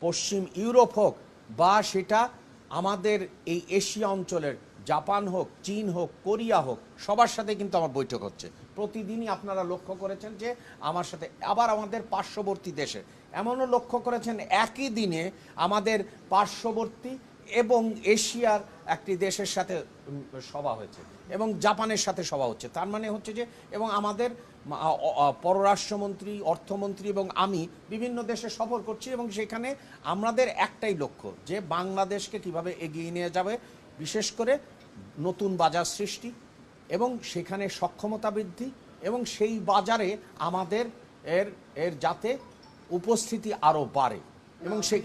পশ্চিম Europe হোক বা সেটা আমাদের এই এশিয়া অঞ্চলের জাপান হোক, চীন হোক, কোরিয়া হোক, সবার সাথে কিন্তু আমার বৈঠক হচ্ছে। প্রতিদিনই আপনারা লক্ষ্য করেছেন যে আমার সাথে, আবার আমাদের পার্শ্ববর্তী দেশে এমনও লক্ষ্য করেছেন একই দিনে আমাদের পার্শ্ববর্তী এবং এশিয়ার একটি দেশের সাথে সভা হয়েছে এবং জাপানের সাথে সভা হচ্ছে। তার মানে হচ্ছে যে, এবং আমাদের পররাষ্ট্রমন্ত্রী, অর্থমন্ত্রী এবং আমি বিভিন্ন দেশে সফর করছি এবং সেখানে আমাদের একটাই লক্ষ্য যে বাংলাদেশকে কিভাবে এগিয়ে নিয়ে যাবে, বিশেষ করে নতুন বাজার সৃষ্টি এবং সেখানে সক্ষমতা বৃদ্ধি এবং সেই বাজারে আমাদের এর যাতে উপস্থিতি আরও বাড়ে। এবং সেই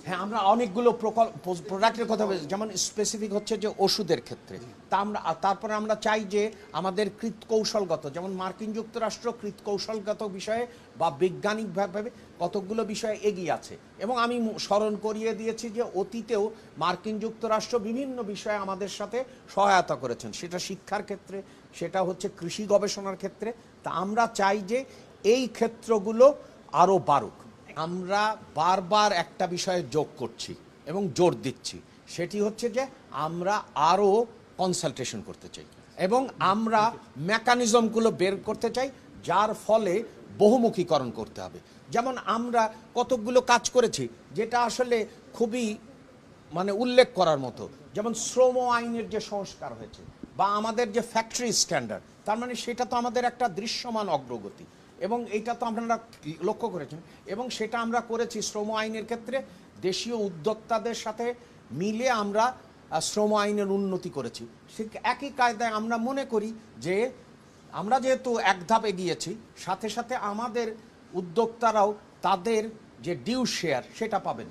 হ্যাঁ, আমরা অনেকগুলো প্রোডাক্টের কথা বলছি, যেমন স্পেসিফিক হচ্ছে যে ওষুধের ক্ষেত্রে। তা আমরা তারপরে আমরা চাই যে আমাদের কৃৎকৌশলগত, যেমন মার্কিন যুক্তরাষ্ট্র কৃৎকৌশলগত বিষয়ে বা বৈজ্ঞানিকভাবে কতকগুলো বিষয়ে এগিয়ে আছে। এবং আমি স্মরণ করিয়ে দিয়েছি যে অতীতেও মার্কিন যুক্তরাষ্ট্র বিভিন্ন বিষয়ে আমাদের সাথে সহায়তা করেছেন, সেটা শিক্ষার ক্ষেত্রে, সেটা হচ্ছে কৃষি গবেষণার ক্ষেত্রে। তা আমরা চাই যে এই ক্ষেত্রগুলো আরও বাড়ুক। আমরা বারবার একটা বিষয়ে যোগ করছি এবং জোর দিচ্ছি, সেটি হচ্ছে যে আমরা আরও কনসালটেশন করতে চাই এবং আমরা মেকানিজমগুলো বের করতে চাই, যার ফলে বহুমুখীকরণ করতে হবে। যেমন আমরা কতকগুলো কাজ করেছি যেটা আসলে খুবই উল্লেখ করার মতো, যেমন শ্রম আইনের যে সংস্কার হয়েছে বা আমাদের যে ফ্যাক্টরি স্ট্যান্ডার্ড, তার মানে সেটা তো আমাদের একটা দৃশ্যমান অগ্রগতি এবং এটা তো আপনারা লক্ষ্য করেছেন। এবং সেটা আমরা করেছি শ্রম আইনের ক্ষেত্রে দেশীয় উদ্যোক্তাদের সাথে মিলে আমরা শ্রম আইনের উন্নতি করেছি। সে একই কায়দায় আমরা মনে করি যে আমরা যেহেতু এক ধাপ এগিয়েছি, সাথে সাথে আমাদের উদ্যোক্তারাও তাদের যে ডিউ শেয়ার সেটা পাবেন।